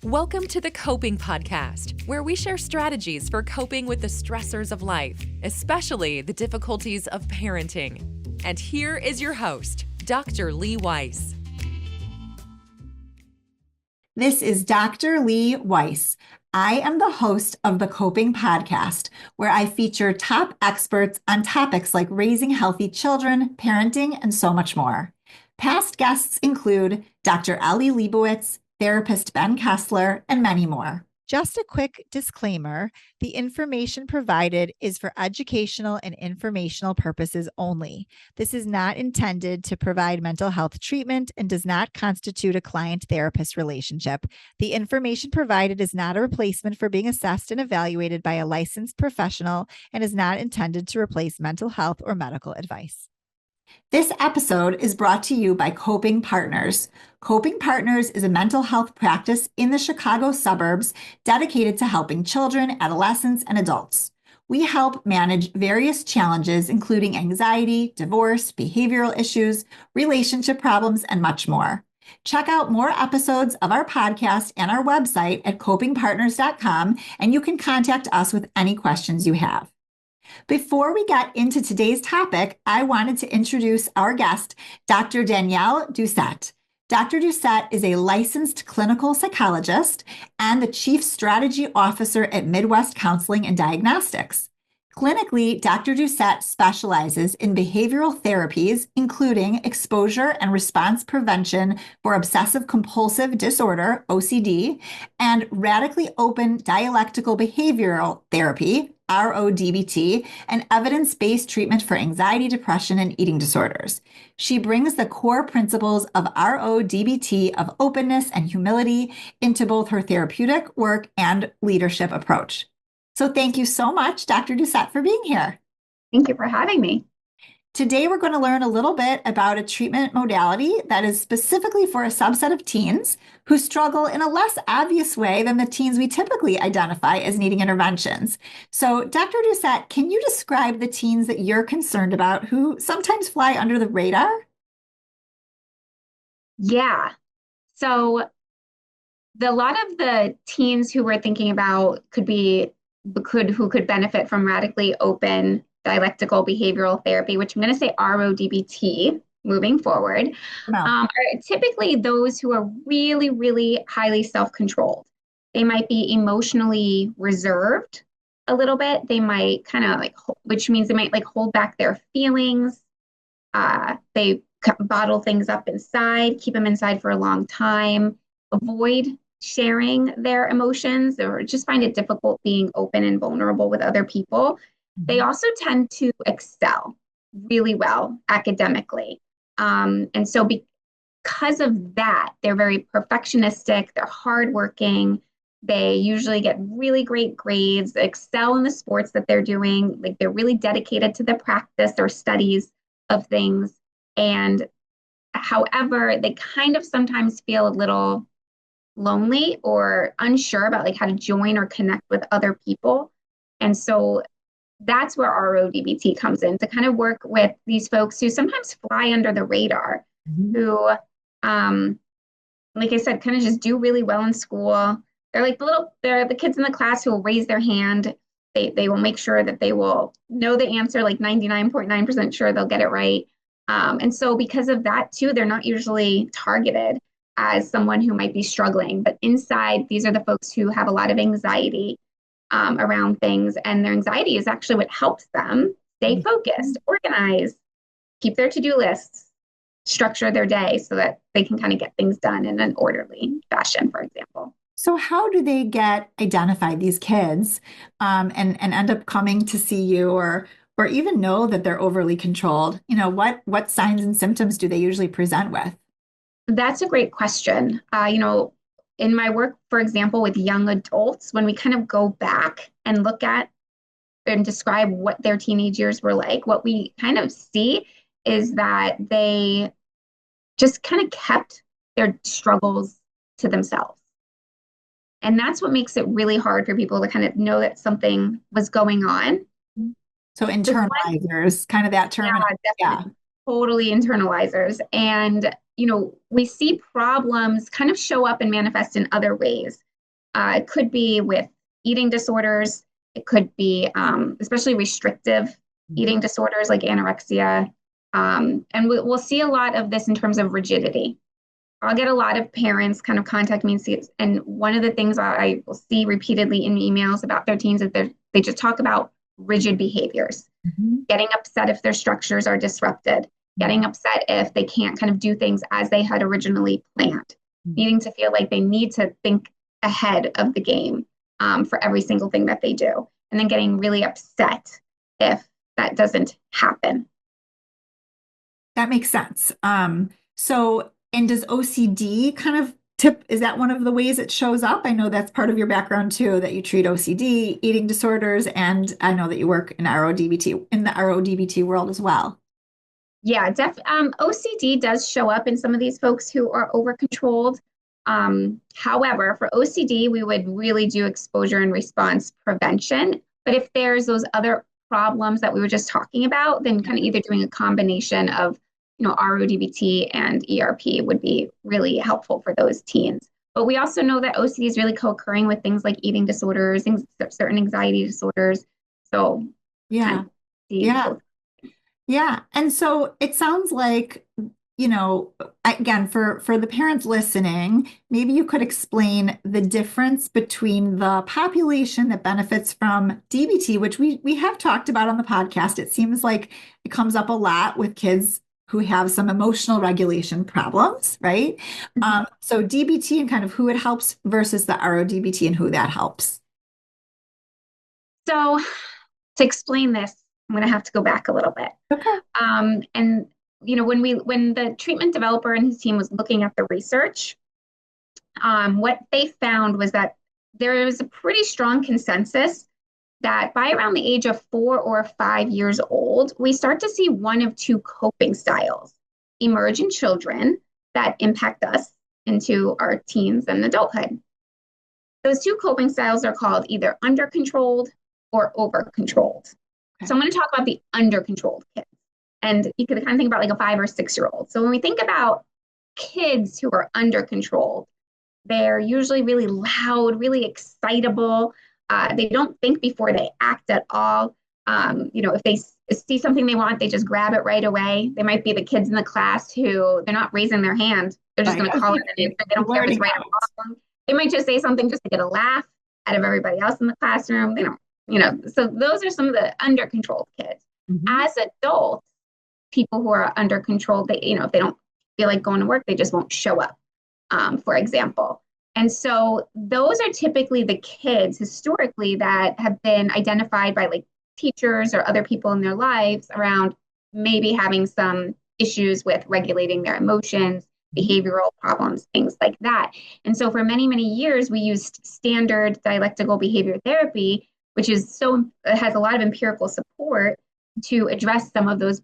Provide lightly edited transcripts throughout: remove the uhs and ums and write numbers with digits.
Welcome to the Coping Podcast, where we share strategies for coping with the stressors of life, especially the difficulties of parenting. And here is your host, Dr. Lee Weiss. This is Dr. Lee Weiss. I am the host of the Coping Podcast, where I feature top experts on topics like raising healthy children, parenting, and so much more. Past guests include Dr. Ellie Leibowitz, therapist Ben Kessler, and many more. Just a quick disclaimer, the information provided is for educational and informational purposes only. This is not intended to provide mental health treatment and does not constitute a client-therapist relationship. The information provided is not a replacement for being assessed and evaluated by a licensed professional and is not intended to replace mental health or medical advice. This episode is brought to you by Coping Partners. Coping Partners is a mental health practice in the Chicago suburbs dedicated to helping children, adolescents, and adults. We help manage various challenges, including anxiety, divorce, behavioral issues, relationship problems, and much more. Check out more episodes of our podcast and our website at copingpartners.com, and you can contact us with any questions you have. Before we get into today's topic, I wanted to introduce our guest, Dr. Danielle Doucette. Dr. Doucette is a licensed clinical psychologist and the Chief Strategy Officer at Midwest Counseling and Diagnostics. Clinically, Dr. Doucette specializes in behavioral therapies, including exposure and response prevention for obsessive compulsive disorder, OCD, and radically open dialectical behavioral therapy, RO-DBT, and evidence-based treatment for anxiety, depression, and eating disorders. She brings the core principles of RO-DBT of openness and humility into both her therapeutic work and leadership approach. So thank you so much, Dr. Doucette, for being here. Thank you for having me. Today, we're going to learn a little bit about a treatment modality that is specifically for a subset of teens who struggle in a less obvious way than the teens we typically identify as needing interventions. So, Dr. Doucette, can you describe the teens that you're concerned about who sometimes fly under the radar? Yeah. So, a lot of the teens who we're thinking about who could benefit from radically open dialectical behavioral therapy, which I'm going to say RO-DBT moving forward, are typically those who are really, really highly self-controlled. They might be emotionally reserved a little bit. They might which means they might hold back their feelings. They bottle things up inside, keep them inside for a long time, avoid sharing their emotions, or just find it difficult being open and vulnerable with other people. They also tend to excel really well academically. And so because of that, they're very perfectionistic, they're hardworking, they usually get really great grades, excel in the sports that they're doing, they're really dedicated to the practice or studies of things. And however, they kind of sometimes feel a little lonely or unsure about how to join or connect with other people. And so that's where RO-DBT comes in, to kind of work with these folks who sometimes fly under the radar, who, like I said, kind of just do really well in school. They're they're the kids in the class who will raise their hand. They will make sure that they will know the answer, 99.9% sure they'll get it right. And so because of that too, they're not usually targeted as someone who might be struggling, but inside, these are the folks who have a lot of anxiety around things, and their anxiety is actually what helps them stay focused, organize, keep their to-do lists, structure their day so that they can kind of get things done in an orderly fashion, for example. So how do they get identified, these kids, and end up coming to see you or even know that they're overly controlled? What signs and symptoms do they usually present with? That's a great question. In my work, for example, with young adults, when we kind of go back and look at and describe what their teenage years were like, what we kind of see is that they just kind of kept their struggles to themselves. And that's what makes it really hard for people to kind of know that something was going on. So internalizers, kind of that term. Yeah, definitely. Totally internalizers. And we see problems kind of show up and manifest in other ways. It could be with eating disorders. It could be especially restrictive eating disorders like anorexia. And we'll see a lot of this in terms of rigidity. I'll get a lot of parents kind of contact me and see, and one of the things I will see repeatedly in emails about their teens is they just talk about rigid behaviors, getting upset if their structures are disrupted, getting upset if they can't kind of do things as they had originally planned, needing to feel like they need to think ahead of the game for every single thing that they do, and then getting really upset if that doesn't happen. That makes sense. And does OCD kind of is that one of the ways it shows up? I know that's part of your background too, that you treat OCD, eating disorders, and I know that you work in the RO-DBT world as well. Yeah, OCD does show up in some of these folks who are over-controlled. However, for OCD, we would really do exposure and response prevention. But if there's those other problems that we were just talking about, then kind of either doing a combination of RO-DBT and ERP would be really helpful for those teens. But we also know that OCD is really co-occurring with things like eating disorders, certain anxiety disorders. So yeah. And so it sounds like, again, for the parents listening, maybe you could explain the difference between the population that benefits from DBT, which we have talked about on the podcast. It seems like it comes up a lot with kids who have some emotional regulation problems, right? So DBT and kind of who it helps versus the RO-DBT and who that helps. So to explain this, I'm going to have to go back a little bit. Okay. And when the treatment developer and his team was looking at the research, what they found was that there was a pretty strong consensus that by around the age of 4 or 5 years old, we start to see one of two coping styles emerge in children that impact us into our teens and adulthood. Those two coping styles are called either undercontrolled or overcontrolled. Okay. So I'm going to talk about the undercontrolled kids. And you could kind of think about like a 5 or 6 year old. So when we think about kids who are undercontrolled, they're usually really loud, really excitable. They don't think before they act at all. If they see something they want, they just grab it right away. They might be the kids in the class who they're not raising their hand. They're just going to call it an answer. They don't care if it's right or wrong. They might just say something just to get a laugh out of everybody else in the classroom. They don't, so those are some of the undercontrolled kids. As adults, people who are undercontrolled, if they don't feel like going to work, they just won't show up, for example. And so those are typically the kids historically that have been identified by like teachers or other people in their lives around maybe having some issues with regulating their emotions, behavioral problems, things like that. And so for many, many years, we used standard dialectical behavior therapy, which has a lot of empirical support to address some of those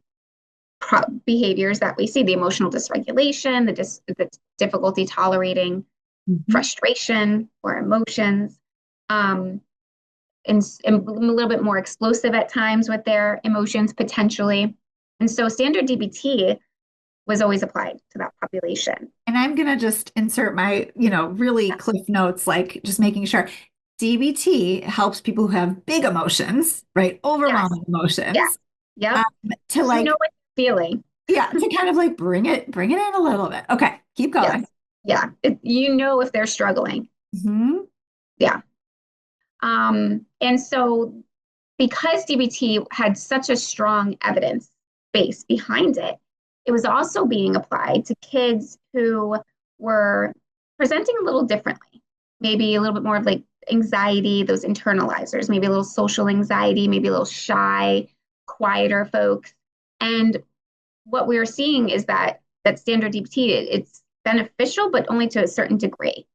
behaviors that we see, the emotional dysregulation, the difficulty tolerating frustration or emotions, and a little bit more explosive at times with their emotions potentially. And so standard DBT was always applied to that population. And I'm going to just insert my, really cliff notes, like just making sure DBT helps people who have big emotions, right? Overwhelming emotions. Yeah. To like, know what you're feeling. Yeah. To kind of like bring it in a little bit. Okay. Keep going. Yes. Yeah. If they're struggling. Yeah. And so because DBT had such a strong evidence base behind it, it was also being applied to kids who were presenting a little differently, maybe a little bit more of like anxiety, those internalizers, maybe a little social anxiety, maybe a little shy, quieter folks. And what we are seeing is that standard DBT, it's beneficial, but only to a certain degree.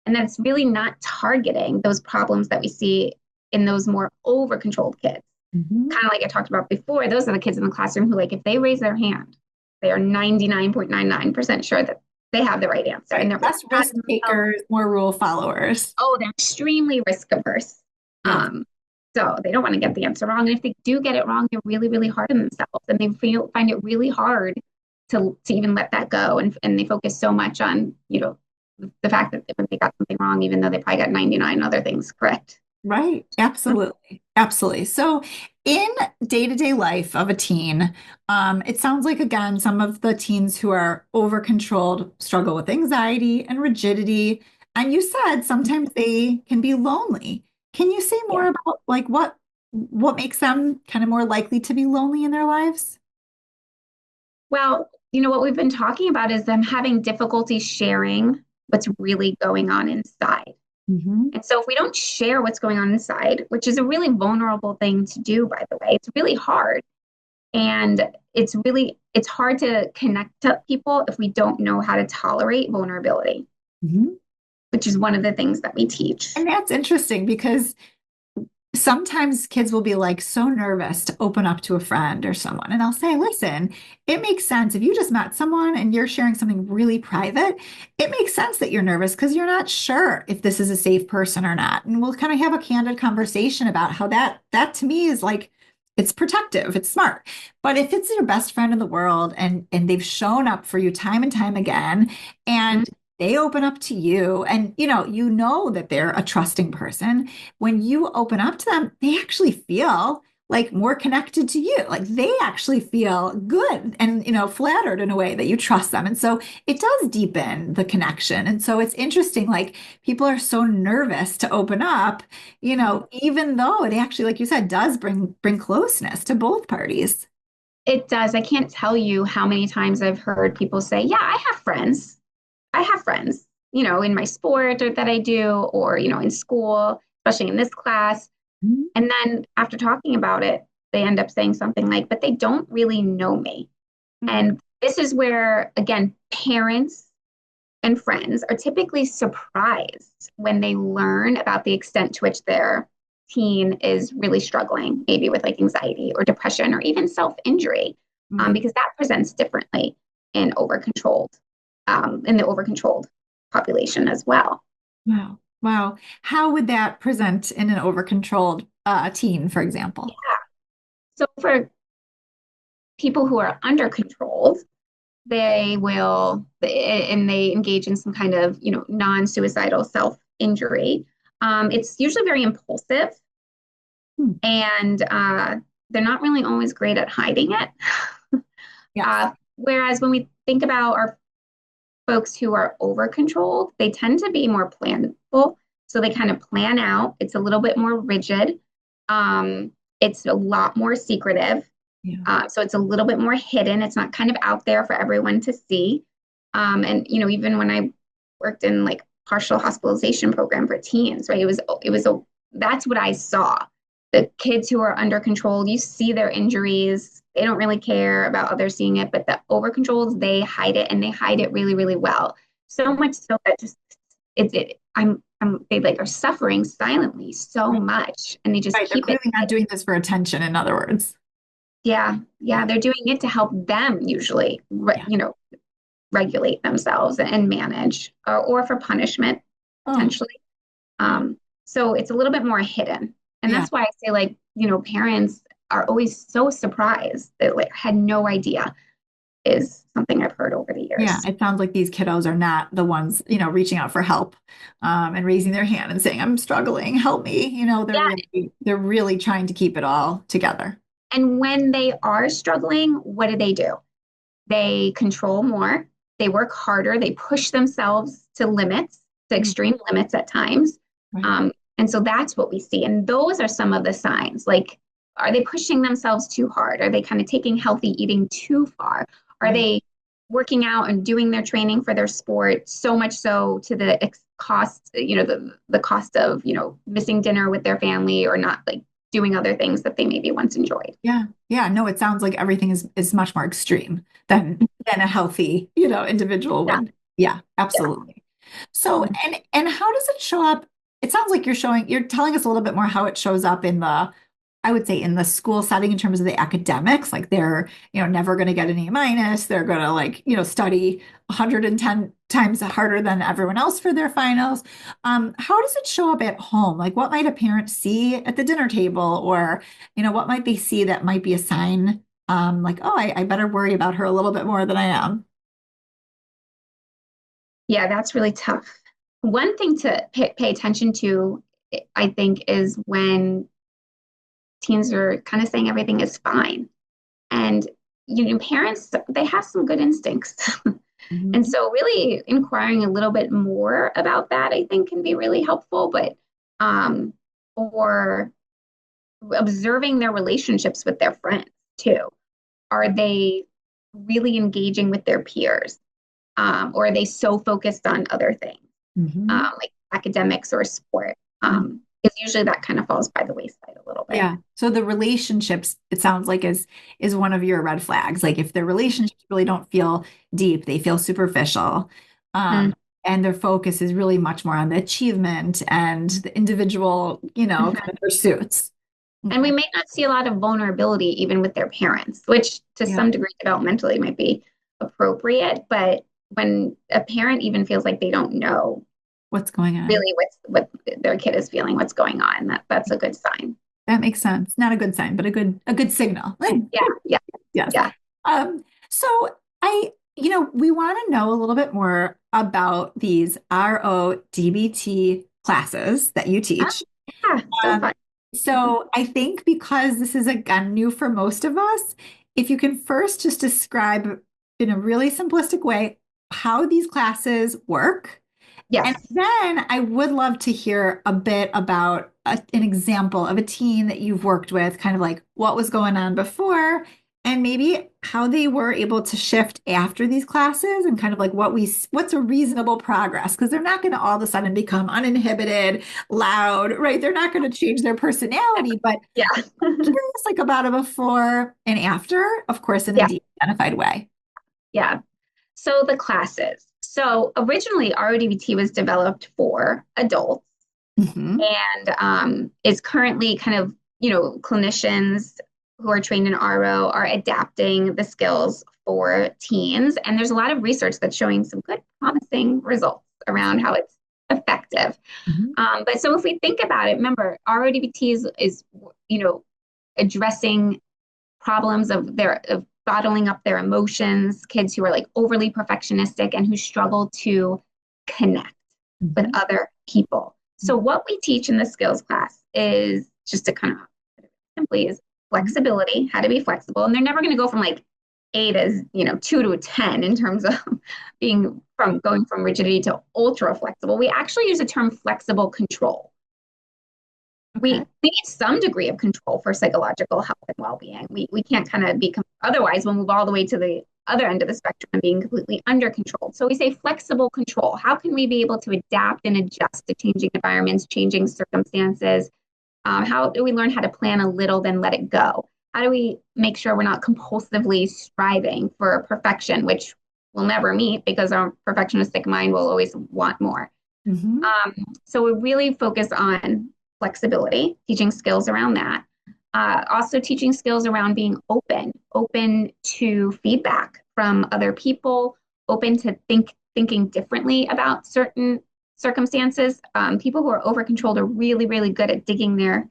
And that's really not targeting those problems that we see in those more over-controlled kids. Kind of like I talked about before, those are the kids in the classroom who, like, if they raise their hand, they are 99.99% sure that they have the right answer. Right. And they're less risk takers, more rule followers. Oh, they're extremely risk averse. Yeah. So they don't want to get the answer wrong. And if they do get it wrong, they're really, really hard on themselves. And they find it really hard to even let that go. And they focus so much on, the fact that when they got something wrong, even though they probably got 99 other things correct. Right. Absolutely. Absolutely. So in day-to-day life of a teen, it sounds like, again, some of the teens who are over-controlled struggle with anxiety and rigidity. And you said sometimes they can be lonely. Can you say more Yeah. about like what makes them kind of more likely to be lonely in their lives? Well, what we've been talking about is them having difficulty sharing what's really going on inside. Hmm. And so if we don't share what's going on inside, which is a really vulnerable thing to do, by the way, it's really hard. And it's hard to connect to people if we don't know how to tolerate vulnerability, Hmm. which is one of the things that we teach. And that's interesting because sometimes kids will be like so nervous to open up to a friend or someone. And I'll say, listen, it makes sense. If you just met someone and you're sharing something really private, it makes sense that you're nervous because you're not sure if this is a safe person or not. And we'll kind of have a candid conversation about how that to me is like, it's protective, it's smart. But if it's your best friend in the world and they've shown up for you time and time again, and they open up to you and you know that they're a trusting person, when you open up to them, they actually feel like more connected to you. Like they actually feel good and, flattered in a way that you trust them. And so it does deepen the connection. And so it's interesting, like people are so nervous to open up, even though it actually, like you said, does bring closeness to both parties. It does. I can't tell you how many times I've heard people say, yeah, I have friends. In my sport or that I do, or, in school, especially in this class. Mhm. And then after talking about it, they end up saying something like, but they don't really know me. And this is where, again, parents and friends are typically surprised when they learn about the extent to which their teen is really struggling, maybe with like anxiety or depression or even self-injury, Right. because that presents differently in in the overcontrolled population as well. Wow. Wow. How would that present in an over-controlled teen, for example? Yeah. So for people who are under controlled, they engage in some kind of, non-suicidal self-injury. It's usually very impulsive, Hmm. and they're not really always great at hiding it. Yes. Whereas when we think about our folks who are over controlled, they tend to be more planful. So they kind of plan out. It's a little bit more rigid. It's a lot more secretive. Yeah. So it's a little bit more hidden. It's not kind of out there for everyone to see. And even when I worked in like partial hospitalization program for teens, right? That's what I saw. The kids who are under control, you see their injuries. They don't really care about others seeing it, but the over controls, they hide it and they hide it really, really well. So much so that just they like are suffering silently so Right. much, and they just Right. They're keep it. clearly not doing this for attention, in other words. Yeah, Yeah. yeah, they're doing it to help them usually, Yeah. regulate themselves and manage, or for punishment Oh, potentially. So it's a little bit more hidden, and yeah. that's why I say like parents are always so surprised that like had no idea is something I've heard over the Yeah. years. It sounds like these kiddos are not the ones, reaching out for help, and raising their hand and saying, I'm struggling, help me. Yeah, They're really trying to keep it all together. and when they are struggling, what do? They control more, they work harder, they push themselves to limits, to Mm. extreme limits at times. Right. And so that's what we see. And those are some of the signs. Like, are they pushing themselves too hard? Are they kind of taking healthy eating too far? Are Right. they working out and doing their training for their sport so much so to the cost, the cost of, missing dinner with their family or not like doing other things that they maybe once enjoyed? Yeah. Yeah. No, it sounds like everything is much more extreme than a healthy, individual Yeah. would. Yeah, Yeah. absolutely. So, and how does it show up? It sounds like you're telling us a little bit more how it shows up I would say in the school setting in terms of the academics, like they're, never going to get an A minus. They're going to like, study 110 times harder than everyone else for their finals. How does it show up at home? Like what might a parent see at the dinner table or, what might they see that might be a sign like, oh, I better worry about her a little bit more than I am. Yeah, that's really tough. One thing to pay attention to, I think, is when teens are kind of saying everything is fine. And, parents, they have some good instincts. And Mhm. so really inquiring a little bit more about that, I think, can be really helpful. But, or observing their relationships with their friends too. Are they really engaging with their peers? Or are they so focused on other things, Mhm. like academics or sport? Mhm. Because usually that kind of falls by the wayside a little bit. Yeah. So the relationships, it sounds like is one of your red flags. Like if their relationships really don't feel deep, they feel superficial. Mm-hmm. And their focus is really much more on the achievement and the individual, kind of pursuits. And we Okay. may not see a lot of vulnerability even with their parents, which to Yeah. some degree developmentally might be appropriate. But when a parent even feels like they don't know What's going on? really what their kid is feeling, what's going on, that's a good sign. That makes sense. Not a good sign, but a good signal. Yeah, yeah, Yes. yeah. So we want to know a little bit more about these RO-DBT classes that you Ah, teach. yeah, so Um, fun. Mhm. so I think because this is again new for most of us, if you can first just describe in a really simplistic way how these classes work. And Yes. then I would love to hear a bit about an example of a teen that you've worked with, kind of like what was going on before, and maybe how they were able to shift after these classes, and kind of like what's a reasonable progress, because they're not going to all of a sudden become uninhibited, loud, right? They're not going to change their personality, but Yeah. curious like about a before and after, of course, in a Yeah. de-identified way. Yeah. So the classes. So originally, RO-DBT was developed for adults Hmm. and is currently kind of, clinicians who are trained in RO are adapting the skills for teens. And there's a lot of research that's showing some good, promising results around how it's effective. Hmm. But so if we think about it, remember, RO-DBT is addressing problems of bottling up their emotions, kids who are like overly perfectionistic and who struggle to connect with Hmm. other people. So what we teach in the skills class is just to kind of simply is flexibility, how to be flexible. And they're never going to go from like 8 as, 2 to a 10 in terms of being from going from rigidity to ultra flexible. We actually use the term flexible control. Okay. We need some degree of control for psychological health and well-being. We can't kind of be, otherwise we'll move all the way to the other end of the spectrum and being completely under controlled. So we say flexible control. How can we be able to adapt and adjust to changing environments, changing circumstances? How do we learn how to plan a little, then let it go? How do we make sure we're not compulsively striving for perfection, which we'll never meet because our perfectionistic mind will always want more? Hmm. So we really focus on flexibility, teaching skills around that. Also teaching skills around being open to feedback from other people, open to thinking differently about certain circumstances. People who are over controlled are really, really good at digging their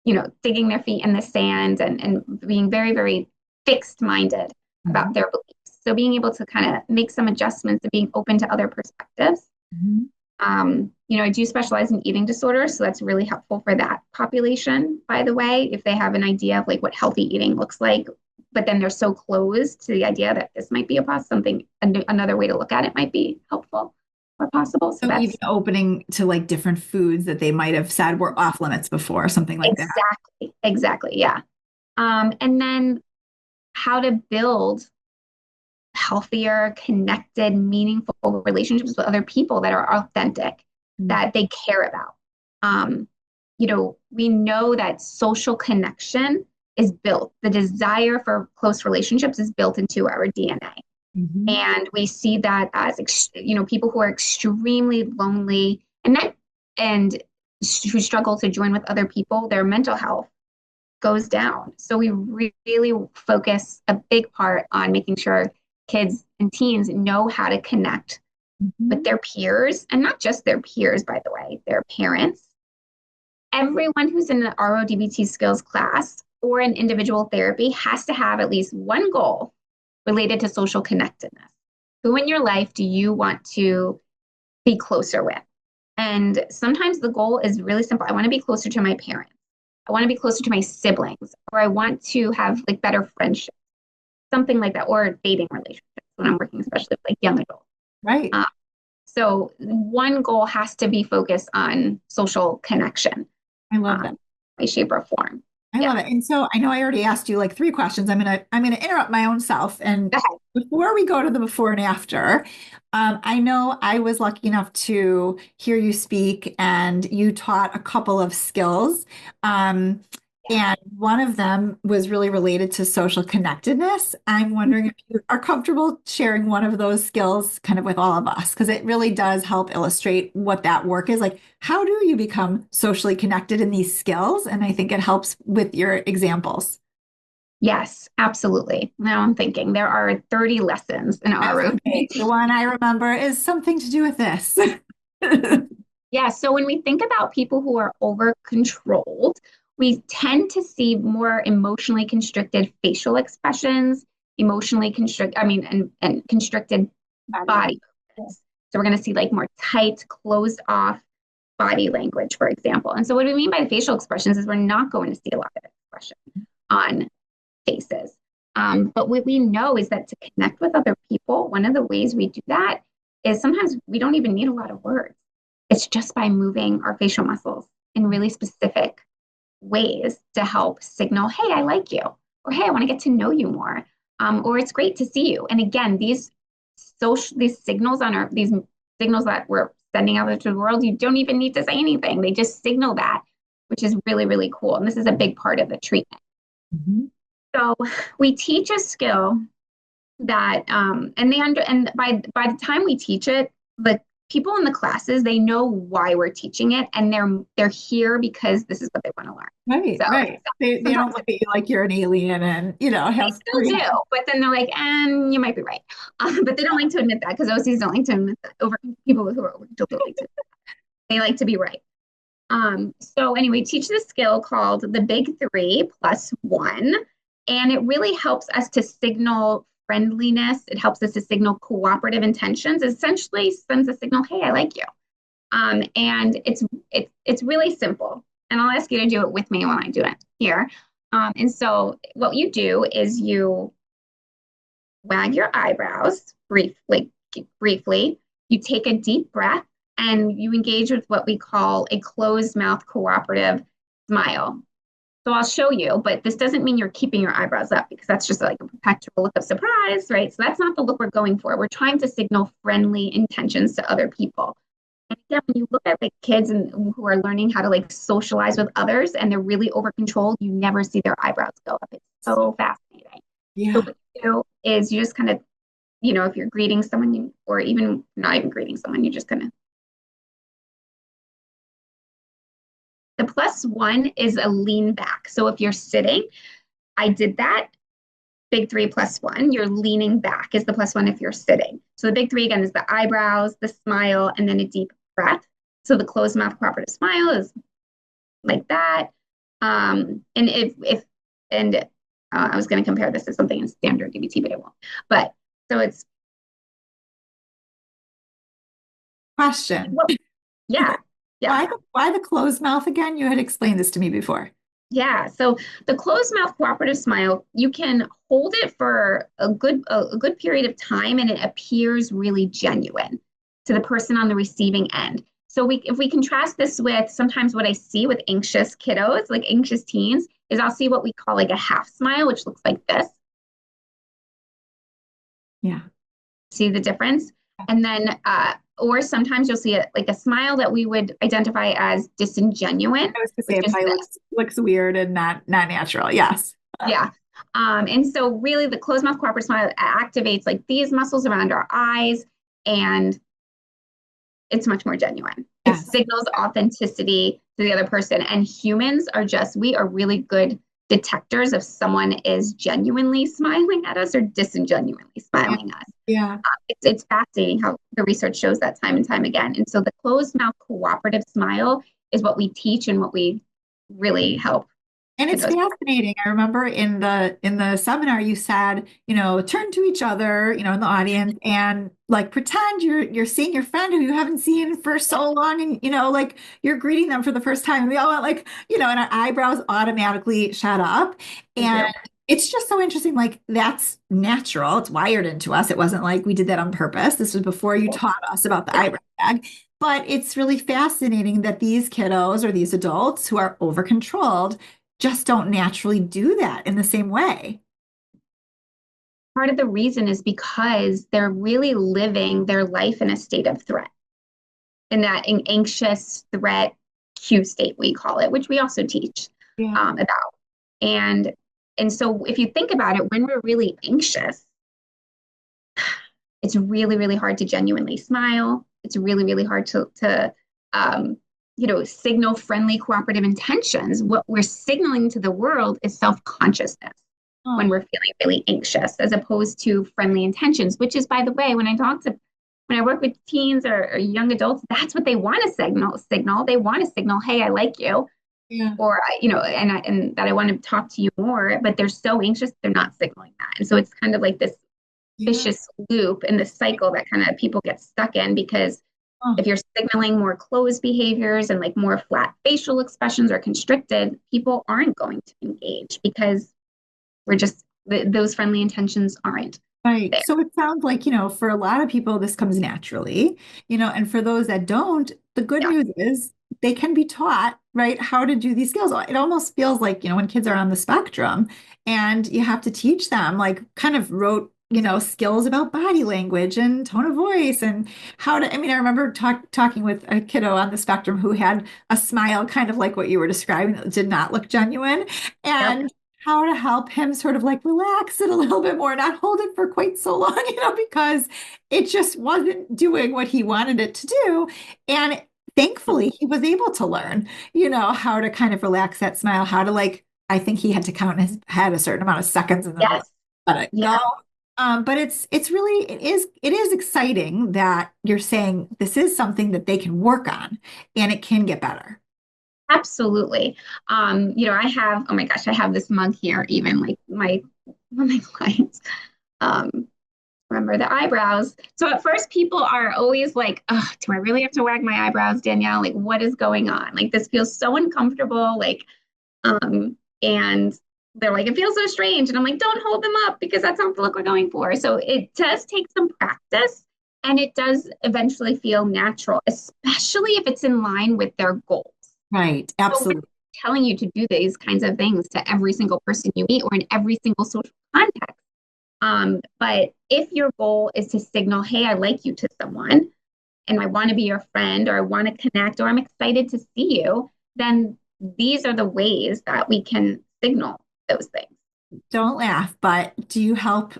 feet in the sand and being very, very fixed minded Hmm. about their beliefs. So being able to kind of make some adjustments and being open to other perspectives. Hmm. I do specialize in eating disorders, so that's really helpful for that population, by the way, if they have an idea of like what healthy eating looks like, but then they're so closed to the idea that this might be another way to look at it might be helpful or possible. So So even that's opening to like different foods that they might have said were off limits before, something like that. exactly, yeah. And then how to build healthier, connected, meaningful relationships with other people that are authentic, Mm. that they care about. Um, we know that social connection is built, the desire for close relationships is built into our DNA. Mhm. And we see that as, people who are extremely lonely and who struggle to join with other people, their mental health goes down. So we really focus a big part on making sure kids and teens know how to connect with Mhm. their peers, and not just their peers, by the way, their parents. Everyone who's in the RO-DBT skills class or an individual therapy has to have at least one goal related to social connectedness. Who in your life do you want to be closer with? And sometimes the goal is really simple. I want to be closer to my parents. I want to be closer to my siblings, or I want to have like better friendships, something like that, or dating relationships when I'm working, especially with like young adults. Right. So one goal has to be focused on social connection. I love that. Way, shape, or form. I love it. And so I know I already asked you like three questions. I'm gonna interrupt my own self. And before we go to the before and after, I know I was lucky enough to hear you speak, and you taught a couple of skills. And one of them was really related to social connectedness. I'm wondering if you are comfortable sharing one of those skills kind of with all of us, because it really does help illustrate what that work is. Like, how do you become socially connected in these skills? And I think it helps with your examples. Yes, absolutely. Now I'm thinking there are 30 lessons in RO-DBT. The one I remember is something to do with this. Yeah, so when we think about people who are over controlled, we tend to see more emotionally constricted facial expressions, emotionally constrict, I mean, and constricted body movements. So we're going to see like more tight, closed off body language, for example. And so what we mean by facial expressions is we're not going to see a lot of expression on faces. But what we know is that to connect with other people, one of the ways we do that is sometimes we don't even need a lot of words. It's just by moving our facial muscles in really specific ways to help signal, hey, I like you, or hey, I want to get to know you more, or it's great to see you. And again, these signals these signals that we're sending out into the world, you don't even need to say anything. They just signal that, which is really, really cool. And this is a big part of the treatment. Mm-hmm. So we teach a skill that, and by the time we teach it, the people in the classes, they know why we're teaching it, and they're here because this is what they want to learn. Right, so, right. They don't look at you like you're an alien, and have they still do, but then they're like, and you might be right, but they don't like to admit that, because OCs don't like to admit that. People who are don't like to. They like to be right. So anyway, teach this skill called the Big 3+1, and it really helps us to signal friendliness. It helps us to signal cooperative intentions. It essentially sends a signal, hey, I like you. And it's really simple. And I'll ask you to do it with me when I do it here. And so what you do is you wag your eyebrows briefly. You take a deep breath, and you engage with what we call a closed mouth cooperative smile. So I'll show you, but this doesn't mean you're keeping your eyebrows up, because that's just like a perpetual look of surprise, right? So that's not the look we're going for. We're trying to signal friendly intentions to other people. And again, when you look at like kids who are learning how to like socialize with others, and they're really over controlled, you never see their eyebrows go up. It's so fascinating. Yeah. So what you do is you just kind of, if you're greeting someone, or even not even greeting someone, you just kind of. The +1 is a lean back. So if you're sitting, I did that. Big 3+1, you're leaning back is the +1 if you're sitting. So the Big 3 again is the eyebrows, the smile, and then a deep breath. So the closed mouth cooperative smile is like that. And I was going to compare this to something in standard DBT, but I won't. But so it's question. Well, yeah. Yeah. Why the closed mouth again? You had explained this to me before. Yeah. So the closed mouth cooperative smile, you can hold it for a good period of time, and it appears really genuine to the person on the receiving end. So if we contrast this with sometimes what I see with anxious kiddos, like anxious teens, is I'll see what we call like a half smile, which looks like this. Yeah. See the difference? And then, or sometimes you'll see like a smile that we would identify as disingenuine. I was to say it probably looks weird and not natural. Yes. Yeah. And so really the closed mouth cooperative smile activates like these muscles around our eyes, and it's much more genuine. Yes. It signals authenticity to the other person. And humans we are really good detectors if someone is genuinely smiling at us or disingenuinely smiling at us. Yeah. It's fascinating how the research shows that time and time again. And so the closed mouth cooperative smile is what we teach and what we really help And it's fascinating. I remember in the seminar you said, turn to each other, in the audience and like pretend you're seeing your friend who you haven't seen for so long and like you're greeting them for the first time. And we all went like, and our eyebrows automatically shot up. Thank And you. it's just so interesting. Like that's natural. It's wired into us. It wasn't like we did that on purpose. This was before you taught us about the Yeah. eyebrow tag. But it's really fascinating that these kiddos or these adults who are over controlled just don't naturally do that in the same way. Part of the reason is because they're really living their life in a state of threat, in that anxious threat cue state, we call it, which we also teach Yeah. about. And and so if you think about it, when we're really anxious, it's really, really hard to genuinely smile. It's really, really hard to signal friendly, cooperative intentions. What we're signaling to the world is self-consciousness when Oh, we're feeling really anxious, as opposed to friendly intentions, which is, by the way, when I work with teens or young adults, that's what they want to signal. They want to signal, hey, I like you, yeah. or and that I want to talk to you more, but they're so anxious they're not signaling that. And so it's kind of like this Yeah. vicious loop and this cycle that kind of people get stuck in, because Oh, if you're signaling more closed behaviors and like more flat facial expressions or constricted, people aren't going to engage because we're just those friendly intentions aren't right. there. So it sounds like, for a lot of people, this comes naturally, and for those that don't, the good Yeah. news is they can be taught, right, how to do these skills. It almost feels like, when kids are on the spectrum and you have to teach them, like, kind of rote, skills about body language and tone of voice and how to, I mean, I remember talking with a kiddo on the spectrum who had a smile kind of like what you were describing that did not look genuine. Yep. And how to help him sort of like relax it a little bit more, not hold it for quite so long, because it just wasn't doing what he wanted it to do. And thankfully, he was able to learn, how to kind of relax that smile, how to like, I think he had to count in his head a certain amount of seconds and then Yes. let it go. Yeah. But it's really it is exciting that you're saying this is something that they can work on and it can get better. Absolutely. I have, oh my gosh, I have this mug here, even like one of my clients. Um, remember the eyebrows. So at first, people are always like, oh, do I really have to wag my eyebrows, Danielle? Like, what is going on? Like, this feels so uncomfortable. And they're like, it feels so strange. And I'm like, don't hold them up because that's not the look we're going for. So it does take some practice and it does eventually feel natural, especially if it's in line with their goals. Right. So we're Absolutely. telling you to do these kinds of things to every single person you meet or in every single social context. But if your goal is to signal, hey, I like you to someone and I want to be your friend or I want to connect or I'm excited to see you, then these are the ways that we can signal those things. Don't laugh, but do you help,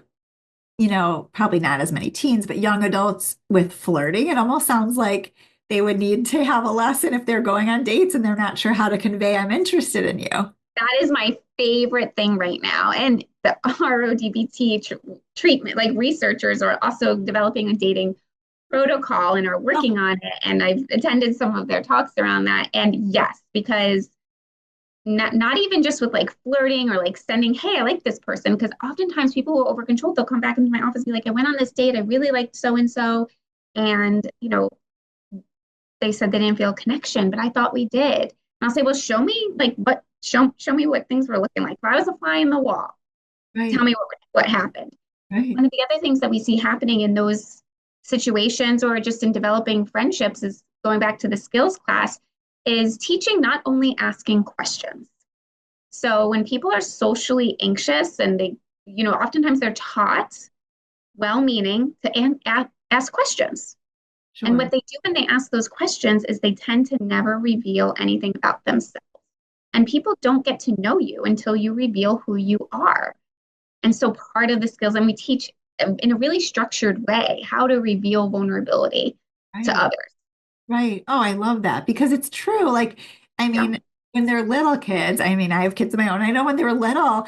probably not as many teens, but young adults with flirting? It almost sounds like they would need to have a lesson if they're going on dates and they're not sure how to convey, I'm interested in you. That is my favorite thing right now. And the RO-DBT treatment, like researchers are also developing a dating protocol and are Oh, working on it. And I've attended some of their talks around that. And yes, because not even just with like flirting or like sending, hey, I like this person. Because oftentimes people who are over controlled, they'll come back into my office and be like, I went on this date. I really liked so and so. And, they said they didn't feel a connection, but I thought we did. And I'll say, well, show me like show me what things were looking like. If I was a fly in the wall, tell right, me what happened. right. One of the other things that we see happening in those situations or just in developing friendships is going back to the skills class is teaching not only asking questions. So when people are socially anxious and they, oftentimes they're taught well-meaning to ask questions. And Sure. what they do when they ask those questions is they tend to never reveal anything about themselves. And people don't get to know you until you reveal who you are. And so part of the skills, and we teach in a really structured way how to reveal vulnerability to Right. others. Right. Oh, I love that because it's true. Like, I Yeah. mean, when they're little kids, I mean, I have kids of my own. I know when they were little,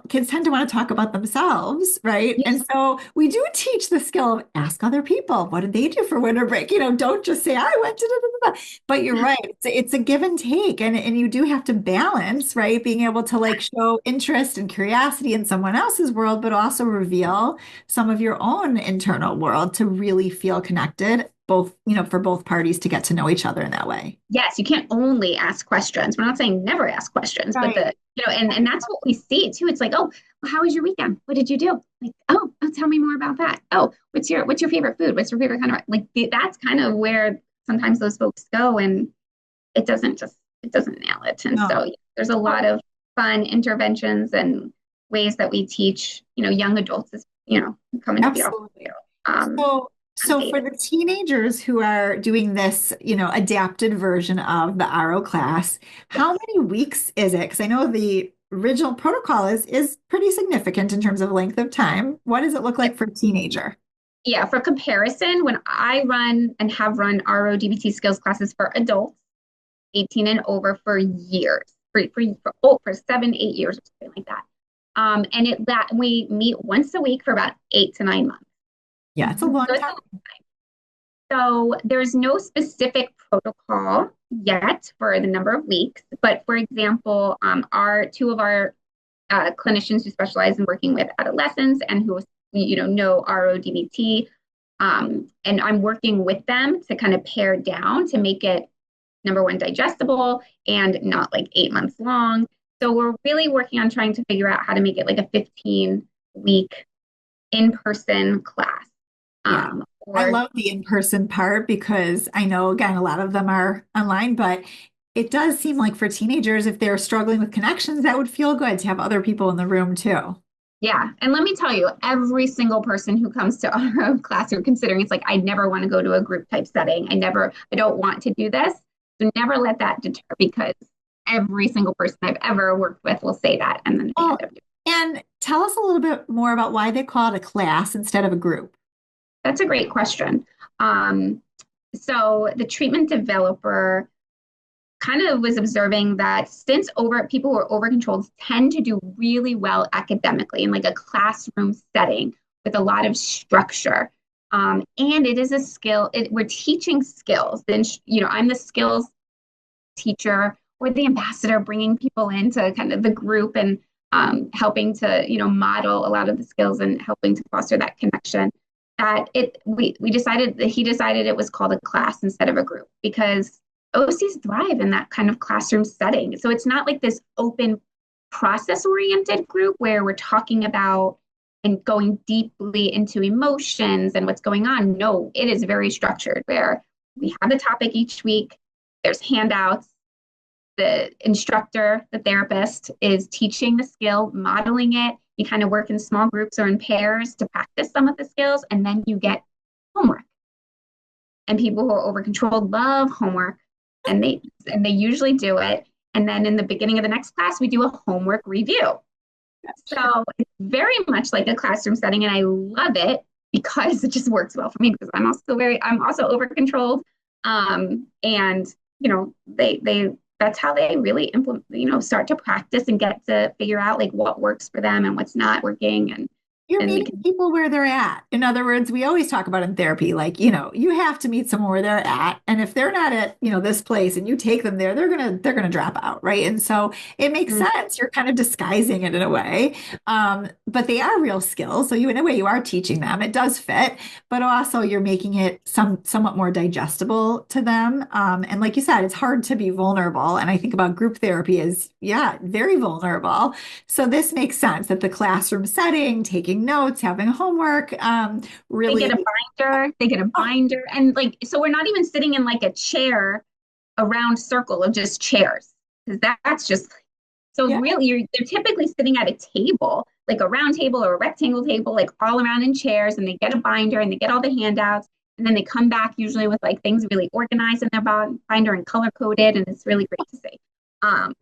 kids tend to want to talk about themselves, right? Yeah. And so we do teach the skill of ask other people, what did they do for winter break? Don't just say, I went to, da, da, da, da. But you're right. It's a give and take. And you do have to balance, right? Being able to like show interest and curiosity in someone else's world, but also reveal some of your own internal world to really feel connected, both, for both parties to get to know each other in that way. Yes, you can't only ask questions. We're not saying never ask questions, but Right. and that's what we see too. It's like, oh, well, how was your weekend? What did you do? Like, oh, tell me more about that. Oh, what's your favorite food? What's your favorite kind of like that's kind of where sometimes those folks go, and it doesn't nail it. And so No. yeah, there's a lot of fun interventions and ways that we teach, young adults as, come into the office. Absolutely. Um, So for the teenagers who are doing this, adapted version of the RO class, how many weeks is it? Because I know the original protocol is pretty significant in terms of length of time. What does it look like for a teenager? Yeah, for comparison, when I run and have run RO-DBT skills classes for adults, 18 and over for years, for 7, 8 years or something like that. And that we meet once a week for about 8 to 9 months. Yeah, it's a long So, time. so there's no specific protocol yet for the number of weeks, but for example, our two of our clinicians who specialize in working with adolescents and who know RO-DBT, and I'm working with them to kind of pare down to make it number one digestible and not like 8 months long. So we're really working on trying to figure out how to make it like a 15-week in-person class. Yeah. I Or love the in-person part because I know, again, a lot of them are online, but it does seem like for teenagers, if they're struggling with connections, that would feel good to have other people in the room too. Yeah. And let me tell you, every single person who comes to our class or considering it's like, I never want to go to a group type setting. I don't want to do this. So never let that deter because every single person I've ever worked with will say that. And then they Oh, end up doing it. and tell us a little bit more about why they call it a class instead of a group. That's a great question. Um, so the treatment developer kind of was observing that since people who are over controlled tend to do really well academically in like a classroom setting with a lot of structure. And it is a skill, we're teaching skills. Then, I'm the skills teacher or the ambassador bringing people into kind of the group and helping to, model a lot of the skills and helping to foster that connection. We decided that he decided it was called a class instead of a group because OCs thrive in that kind of classroom setting. So it's not like this open process oriented group where we're talking about and going deeply into emotions and what's going on. No, it is very structured where we have the topic each week, there's handouts, the instructor, the therapist is teaching the skill, modeling it. You kind of work in small groups or in pairs to practice some of the skills, and then you get homework. And people who are over controlled love homework, and they usually do it. And then in the beginning of the next class, we do a homework review. So it's very much like a classroom setting, and I love it because it just works well for me because I'm also over controlled. And they that's how they really implement, start to practice and get to figure out like what works for them and what's not working. You're And we meeting can, people where they're at. In other words, we always talk about in therapy, like, you have to meet someone where they're at. And if they're not at, this place and you take them there, they're gonna drop out, right? And so it makes sense. You're kind of disguising it in a way. But they are real skills. So in a way, you are teaching them. It does fit, but also you're making it somewhat more digestible to them. And like you said, it's hard to be vulnerable. And I think about group therapy as, yeah, very vulnerable. So this makes sense that the classroom setting, taking notes, having homework, they really. get a binder, and like so we're not even sitting in like a chair, a round circle of just chairs because that's just so Yeah. really they're typically sitting at a table, like a round table or a rectangle table, like all around in chairs, and they get a binder and they get all the handouts, and then they come back usually with like things really organized in their binder and color coded, and it's really great to see.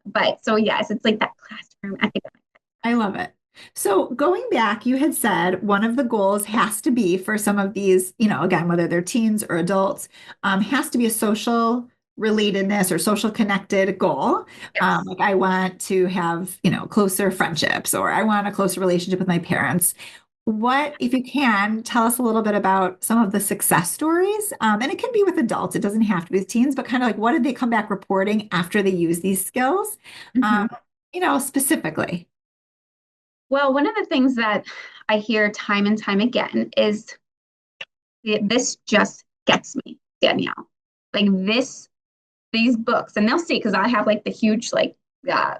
But so yes, it's like that classroom academic. I love it. So going back, you had said one of the goals has to be for some of these, again, whether they're teens or adults, has to be a social relatedness or social connected goal. Yes. Like I want to have, closer friendships, or I want a closer relationship with my parents. What, if you can, tell us a little bit about some of the success stories? And it can be with adults, it doesn't have to be with teens, but kind of like what did they come back reporting after they use these skills? Mhm. Specifically. Well, one of the things that I hear time and time again is this just gets me, Danielle. Like these books, and they'll see because I have like the huge like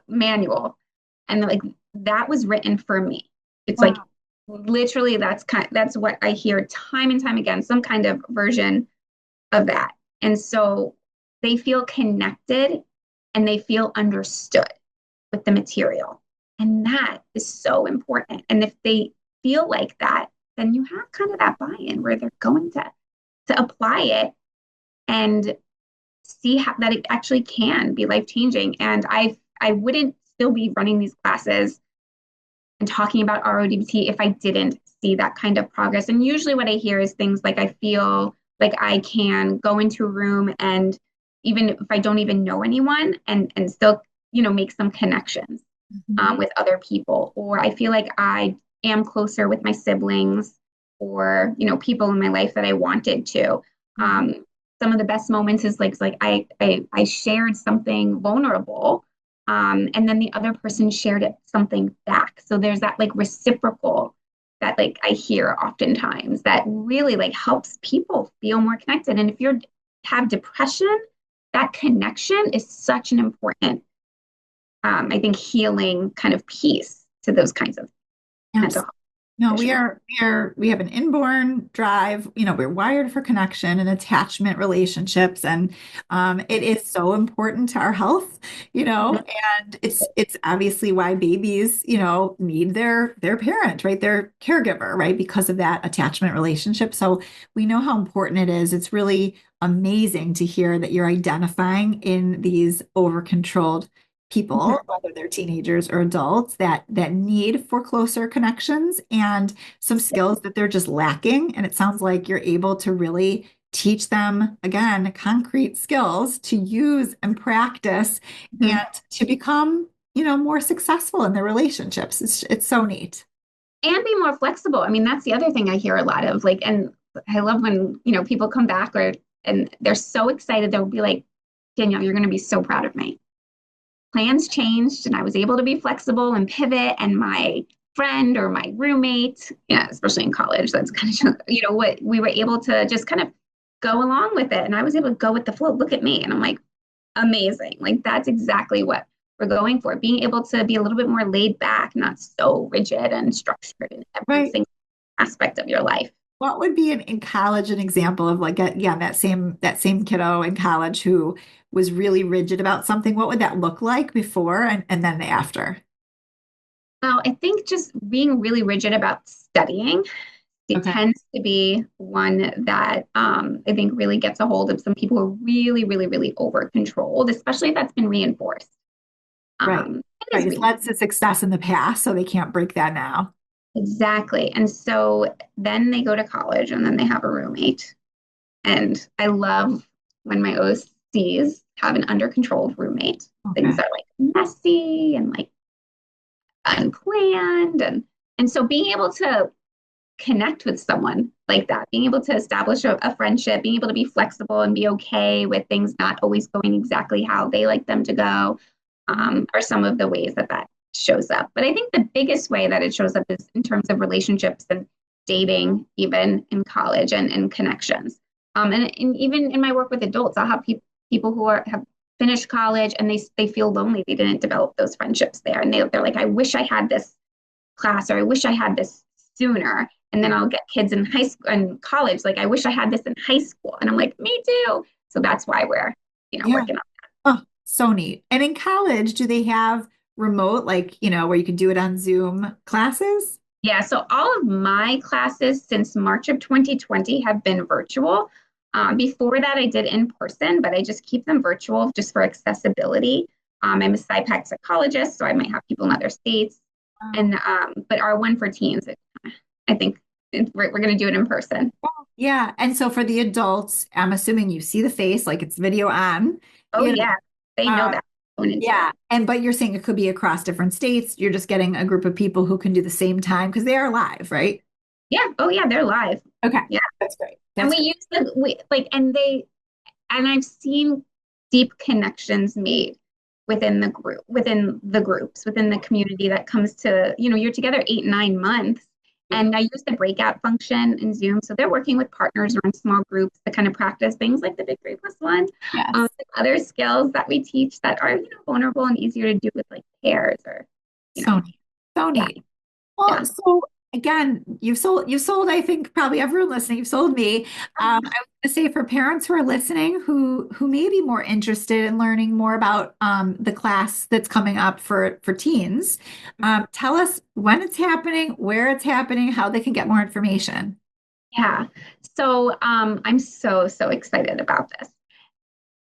manual, and like that was written for me. It's like Wow. literally that's what I hear time and time again, some kind of version of that. And so they feel connected and they feel understood with the material. And that is so important. And if they feel like that, then you have kind of that buy-in where they're going to apply it and see how that it actually can be life-changing. And I wouldn't still be running these classes and talking about RO-DBT if I didn't see that kind of progress. And usually what I hear is things like I feel like I can go into a room and even if I don't even know anyone and still, make some connections Mhm. with other people. Or I feel like I am closer with my siblings or, people in my life that I wanted to. Mhm. Some of the best moments is like I shared something vulnerable, and then the other person shared something back. So there's that like reciprocal that like I hear oftentimes that really like helps people feel more connected. And if you have depression, that connection is such an important, I think, healing kind of piece to those kinds of mental health No, we issues. are, we have an inborn drive, we're wired for connection and attachment relationships. And it is so important to our health, and it's obviously why babies, need their parent, right? Their caregiver, right? Because of that attachment relationship. So we know how important it is. It's really amazing to hear that you're identifying in these over-controlled people, Mhm. whether they're teenagers or adults, that need for closer connections and some skills that they're just lacking. And it sounds like you're able to really teach them, again, concrete skills to use and practice Mhm. and to become, more successful in their relationships. It's so neat. And be more flexible. I mean, that's the other thing I hear a lot of. Like, and I love when, people come back and they're so excited. They'll be like, Danielle, you're going to be so proud of me. Plans changed and I was able to be flexible and pivot. And my friend or my roommate, yeah, especially in college, that's kind of, what we were able to just kind of go along with it. And I was able to go with the flow. Look at me. And I'm like, amazing. Like that's exactly what we're going for. Being able to be a little bit more laid back, not so rigid and structured in every Right. single aspect of your life. What would be in college an example of like yeah, that same kiddo in college who was really rigid about something? What would that look like before and then after? Well, I think just being really rigid about studying, it Okay. tends to be one that I think really gets a hold of some people who are really, really, really over controlled, especially if that's been reinforced. Right. It Right. is It's reinforced. led to success in the past, so they can't break that now. Exactly. And so then they go to college and then they have a roommate. And I love when my OCs have an under-controlled roommate. Things Okay. are like messy and like unplanned. And so being able to connect with someone like that, being able to establish a friendship, being able to be flexible and be okay with things not always going exactly how they like them to go, are some of the ways that shows up. But I think the biggest way that it shows up is in terms of relationships and dating, even in college and connections. And even in my work with adults, I'll have people who have finished college and they feel lonely. They didn't develop those friendships there. And they're like, I wish I had this class or I wish I had this sooner. And then I'll get kids in high school and college, like, I wish I had this in high school. And I'm like, me too. So that's why we're, Yeah. working on. Oh, so neat. And in college, do they have remote, like, where you can do it on Zoom classes? Yeah, so all of my classes since March of 2020 have been virtual. Before that, I did in person, but I just keep them virtual just for accessibility. I'm a SciPac psychologist, so I might have people in other states. Wow. And but our one for teens, I think we're going to do it in person. Yeah. And so for the adults, I'm assuming you see the face, like it's video on, Oh, you know, yeah. They know uh, that going into yeah. it. But you're saying it could be across different states. You're just getting a group of people who can do the same time because they are live, right? Yeah. Oh, yeah. They're live. Okay. Yeah. That's great. And That's we great. use and I've seen deep connections made within the groups, within the community that comes to, you're together 8, 9 months. Yeah. And I use the breakout function in Zoom. So they're working with partners or in small groups to kind of practice things like the big 3+1, Yes. other skills that we teach that are, vulnerable and easier to do with like pairs or, So neat. So yeah, neat. Well, yeah. so again, you've sold, I think probably everyone listening, you've sold me. I was going to say for parents who are listening who may be more interested in learning more about the class that's coming up for teens, tell us when it's happening, where it's happening, how they can get more information. Yeah. So I'm so excited about this.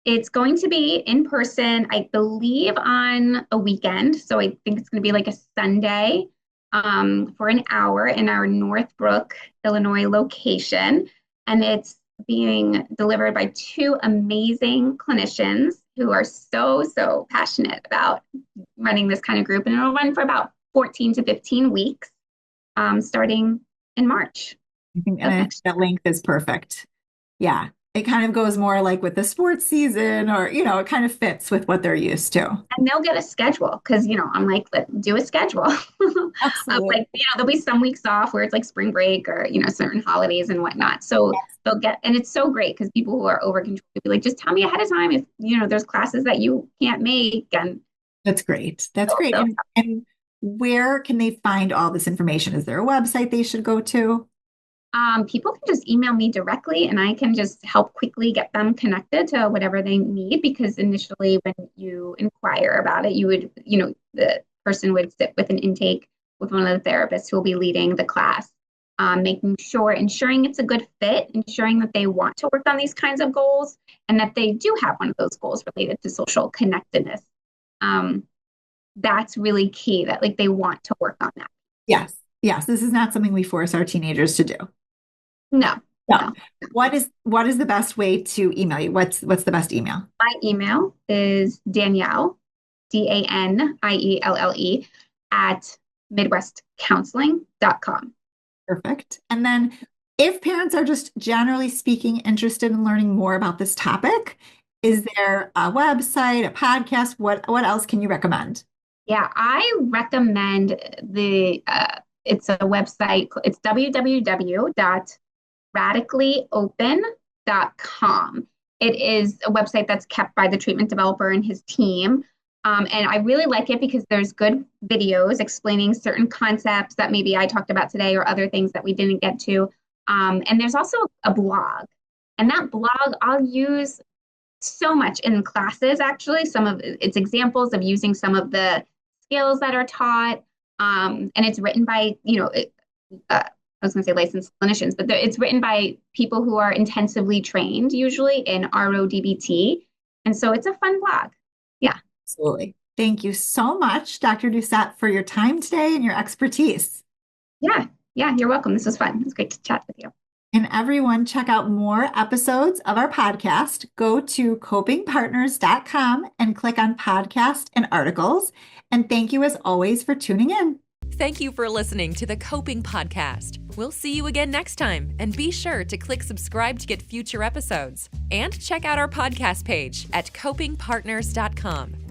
It's going to be in person, I believe, on a weekend. So I think it's going to be like a Sunday for an hour in our Northbrook, Illinois location. And it's being delivered by two amazing clinicians who are so passionate about running this kind of group. And it'll run for about 14 to 15 weeks, starting in March I think, and of I think next that length is perfect. Yeah. It kind of goes more like with the sports season or, it kind of fits with what they're used to. and they'll get a schedule because I'm like, do a schedule. Absolutely. Like there'll be some weeks off where it's like spring break or certain holidays and whatnot. So they'll get, and it's so great because people who are over control will be like, just tell me ahead of time if there's classes that you can't make, and That's great. That's they'll, great. they'll And where can they find all this information? Is there a website they should go to? People can just email me directly and I can just help quickly get them connected to whatever they need because initially when you inquire about it, you would, the person would sit with an intake with one of the therapists who will be leading the class, ensuring it's a good fit, ensuring that they want to work on these kinds of goals and that they do have one of those goals related to social connectedness. That's really key that like they want to work on that. Yes. Yes. This is not something we force our teenagers to do. No, No. no. What is the best way to email you? What's the best email? My email is Danielle, Danielle, at midwestcounseling.com. Perfect. And then if parents are just generally speaking interested in learning more about this topic, is there a website, a podcast? What else can you recommend? Yeah, I recommend it's a website. It's www.radicallyopen.com. It is a website that's kept by the treatment developer and his team. And I really like it because there's good videos explaining certain concepts that maybe I talked about today or other things that we didn't get to. And there's also a blog. And that blog I'll use so much in classes, actually. Some of it's examples of using some of the skills that are taught. And it's written by, I was going to say licensed clinicians, but it's written by people who are intensively trained, usually in RO-DBT. And so it's a fun blog. Yeah. Absolutely. Thank you so much, Dr. Doucette, for your time today and your expertise. Yeah. Yeah. You're welcome. This was fun. It was great to chat with you. And everyone, check out more episodes of our podcast. Go to copingpartners.com and click on podcast and articles. And thank you, as always, for tuning in. Thank you for listening to the Coping Podcast. We'll see you again next time, and be sure to click subscribe to get future episodes. And check out our podcast page at copingpartners.com.